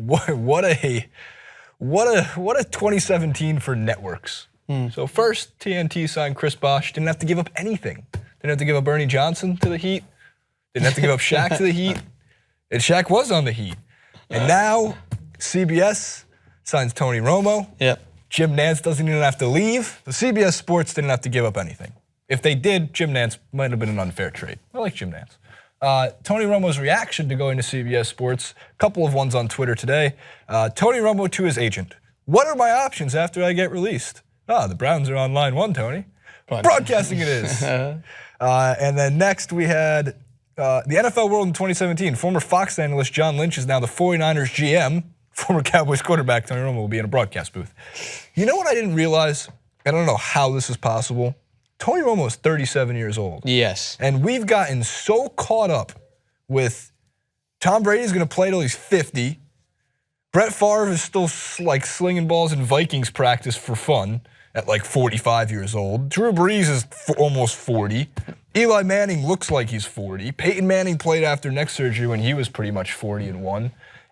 what a 2017 for networks. So first, TNT signed Chris Bosh. Didn't have to give up anything. Didn't have to give up Ernie Johnson to the Heat. Didn't have to give up Shaq to the Heat. And Shaq was on the Heat. And now CBS signs Tony Romo. Yep. Jim Nantz doesn't even have to leave. The CBS Sports didn't have to give up anything. If they did, Jim Nantz might have been an unfair trade. I like Jim Nantz. Tony Romo's reaction to going to CBS Sports, a couple of ones on Twitter today. Tony Romo to his agent. What are my options after I get released? The Browns are on line one, Tony. Broadcasting it is. And then next we had the NFL world in 2017. Former Fox analyst John Lynch is now the 49ers GM. Former Cowboys quarterback Tony Romo will be in a broadcast booth. You know what I didn't realize? I don't know how this is possible. Tony Romo is 37 years old. Yes. And we've gotten so caught up with Tom Brady's going to play till he's 50. Brett Favre is still like slinging balls in Vikings practice for fun at like 45 years old. Drew Brees is almost 40. Eli Manning looks like he's 40. Peyton Manning played after neck surgery when he was pretty much 40-1.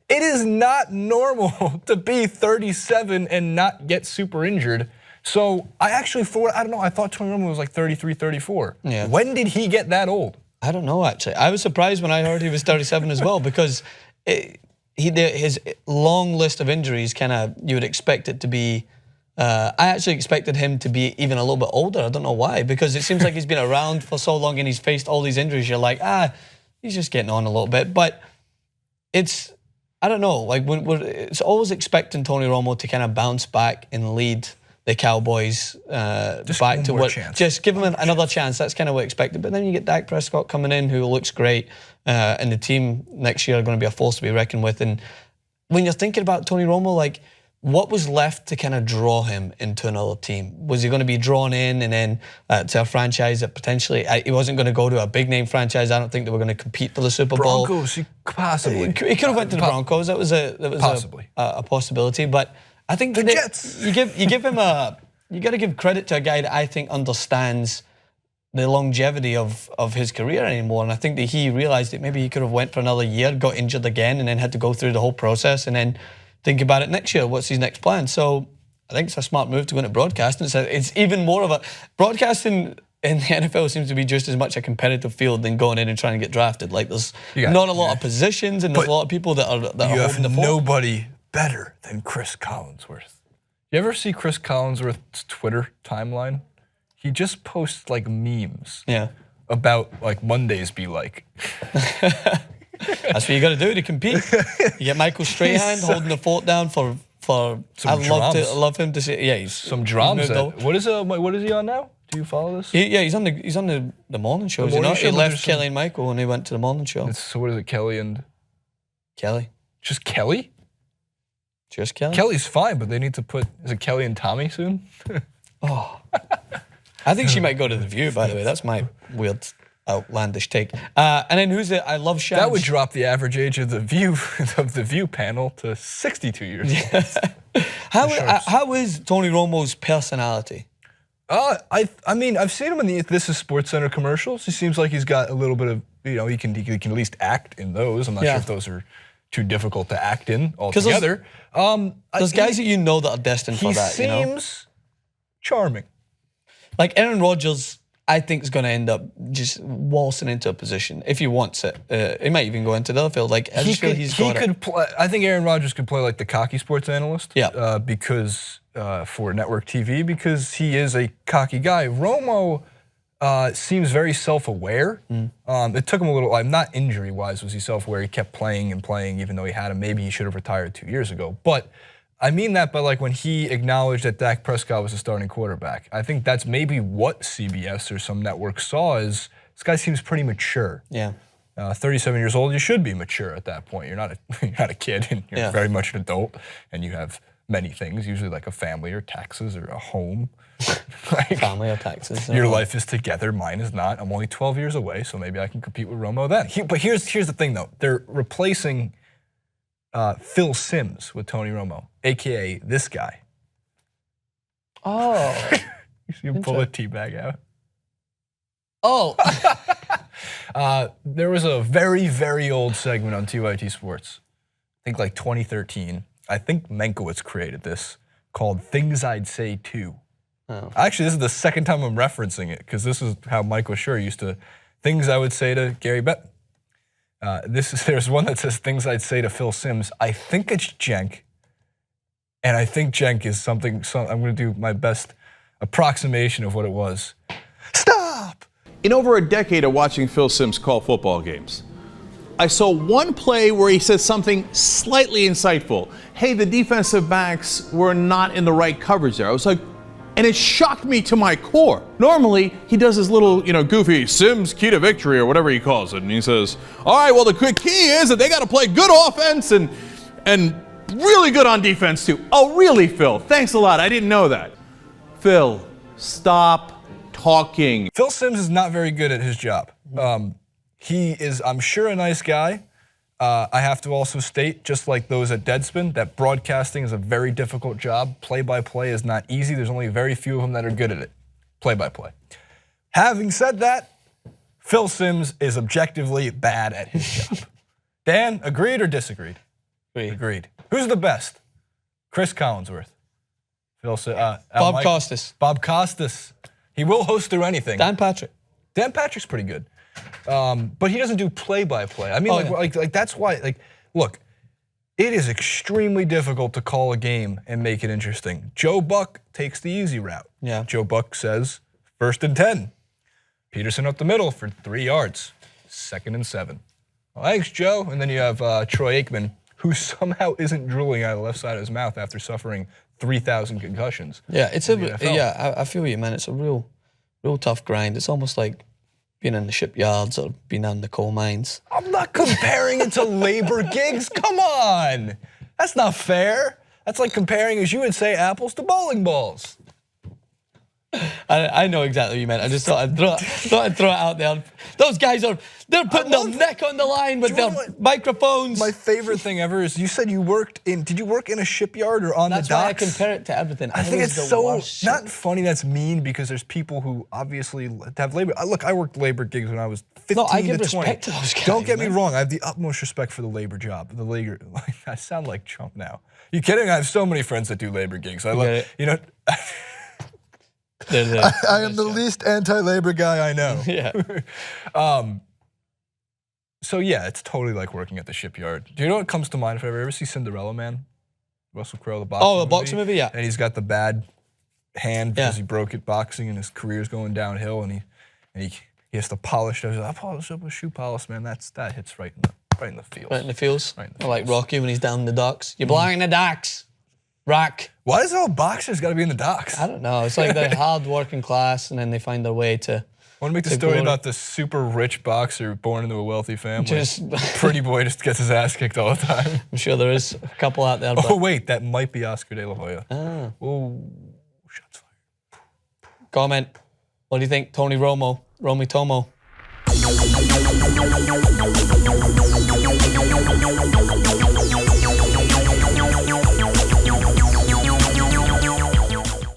It is not normal to be 37 and not get super injured. So I actually I don't know, I thought Tony Romo was like 33, 34. Yeah. When did he get that old? I don't know, actually. I was surprised when I heard he was 37 as well, because his long list of injuries, you would expect it to be, I actually expected him to be even a little bit older. I don't know why, because it seems like he's been around for so long and he's faced all these injuries. You're like, he's just getting on a little bit. But I don't know, like it's always expecting Tony Romo to kind of bounce back and lead the Cowboys back to what, just give them another chance. That's kind of what expected. But then you get Dak Prescott coming in, who looks great, and the team next year are going to be a force to be reckoned with. And when you're thinking about Tony Romo, like, what was left to kind of draw him into another team? Was he going to be drawn in and then to a franchise that potentially, he wasn't going to go to a big name franchise. I don't think they were going to compete for the Super Bowl. Broncos, possibly. He could have went to the Broncos. That was possibly a possibility. But I think the Jets. You give him you got to give credit to a guy that I think understands the longevity of his career anymore. And I think that he realized that maybe he could have went for another year, got injured again, and then had to go through the whole process and then think about it next year. What's his next plan? So I think it's a smart move to go into broadcasting. It's even more of a broadcasting in the NFL seems to be just as much a competitive field than going in and trying to get drafted. Like, there's not a lot of positions, and there's a lot of people that are holding the fort. Nobody better than Chris Collinsworth. You ever see Chris Collinsworth's Twitter timeline? He just posts like memes about like Mondays be like. That's what you got to do to compete. You get Michael Strahan holding the fort down for some I love him to see. He's some drums. What is he on now? Do you follow this? He's on the morning show. He left Kelly and Michael and he went to the morning show. So what is it, Kelly and Kelly? Just Kelly? Just Kelly? Kelly's fine, but they need to put, is it Kelly and Tommy soon? I think she might go to The View, by the way. That's my weird, outlandish take. And then I love Shams. That would drop the average age of the View panel to 62 years old. How is Tony Romo's personality? I mean, I've seen him in the This Is SportsCenter commercials. He seems like he's got a little bit of, he can at least act in those. I'm not sure if those are too difficult to act in altogether. There's guys that that are destined for that. He seems charming. Like Aaron Rodgers, I think is going to end up just waltzing into a position if he wants it. He might even go into the other field. Like I just feel he's got it. I think Aaron Rodgers could play like the cocky sports analyst. Yeah. Because for network TV, because he is a cocky guy. Romo seems very self-aware. It took him a little, not injury-wise was he self-aware. He kept playing and playing, even though he had him. Maybe he should have retired 2 years ago. But I mean that by like when he acknowledged that Dak Prescott was a starting quarterback. I think that's maybe what CBS or some network saw is this guy seems pretty mature. Yeah. 37 years old, you should be mature at that point. You're not a kid, and you're very much an adult, and you have many things, usually like a family or taxes or a home. Family or taxes. Your life is together, mine is not. I'm only 12 years away, so maybe I can compete with Romo then. But here's the thing, though. They're replacing Phil Simms with Tony Romo, a.k.a. this guy. Oh. You see him pull a tea bag out? Oh. There was a very, very old segment on TYT Sports think like 2013. I think Mankiewicz created this called Things I'd Say Too. Oh. Actually, this is the second time I'm referencing it because this is how Mike Lasher used to, things I would say to Gary Bettman. There's one that says things I'd say to Phil Simms. I think it's Jenk. And I think Jenk is something, I'm going to do my best approximation of what it was. Stop! In over a decade of watching Phil Simms call football games, I saw one play where he said something slightly insightful. Hey, the defensive backs were not in the right coverage there. I was like, and it shocked me to my core. Normally, he does his little, goofy Simms key to victory or whatever he calls it. And he says, all right, well, the quick key is that they got to play good offense and really good on defense too. Oh, really, Phil? Thanks a lot. I didn't know that. Phil, stop talking. Phil Simms is not very good at his job. He is, I'm sure, a nice guy. I have to also state, just like those at Deadspin, that broadcasting is a very difficult job. Play-by-play is not easy. There's only very few of them that are good at it. Play-by-play. Having said that, Phil Simms is objectively bad at his job. Dan, agreed or disagreed? Agreed. Who's the best? Chris Collinsworth. Bob Costas. Bob Costas. He will host through anything. Dan Patrick. Dan Patrick's pretty good. But he doesn't do play-by-play. I mean, like that's why, look, it is extremely difficult to call a game and make it interesting. Joe Buck takes the easy route. Yeah. Joe Buck says, 1st and 10. Peterson up the middle for 3 yards. 2nd and 7. Well, thanks, Joe. And then you have Troy Aikman, who somehow isn't drooling out of the left side of his mouth after suffering 3,000 concussions. Yeah, I feel what you mean. It's a real tough grind. It's almost like being in the shipyards or being in the coal mines. I'm not comparing it to labor gigs. Come on. That's not fair. That's like comparing, as you would say, apples to bowling balls. I know exactly what you meant. I just thought I'd throw it out there. Those guys they're putting their neck on the line with their microphones. My favorite thing ever is you said did you work in a shipyard or on the docks? That's why I compare it to everything. I think it's so not funny. That's mean because there's people who obviously have labor. Look, I worked labor gigs when I was 15 I give to 20. respect to those guys. Don't get me wrong. I have the utmost respect for the labor job. The labor. I sound like Trump now. You kidding? I have so many friends that do labor gigs. I love I am the least anti-labor guy I know. Yeah. So yeah, it's totally like working at the shipyard. Do you know what comes to mind if I ever see Cinderella Man? Russell Crowe, the boxing movie? Oh, the boxing movie, yeah. And he's got the bad hand because he broke it boxing and his career's going downhill and he has to polish it. He's like, I polish up with shoe polish, man. That hits right in the feels. Right in the feels. Right in the feels. Like Rocky when he's down in the docks. You belong in the docks. Rock. Why does all boxers got to be in the docks? I don't know. It's like they're hard working class and then they find their way to. I want to make the story about the super rich boxer born into a wealthy family. Just pretty boy just gets his ass kicked all the time. I'm sure there is a couple out there. Oh wait, that might be Oscar De La Hoya. Oh, shots fired. Comment. What do you think, Tony Romo, Romy Tomo?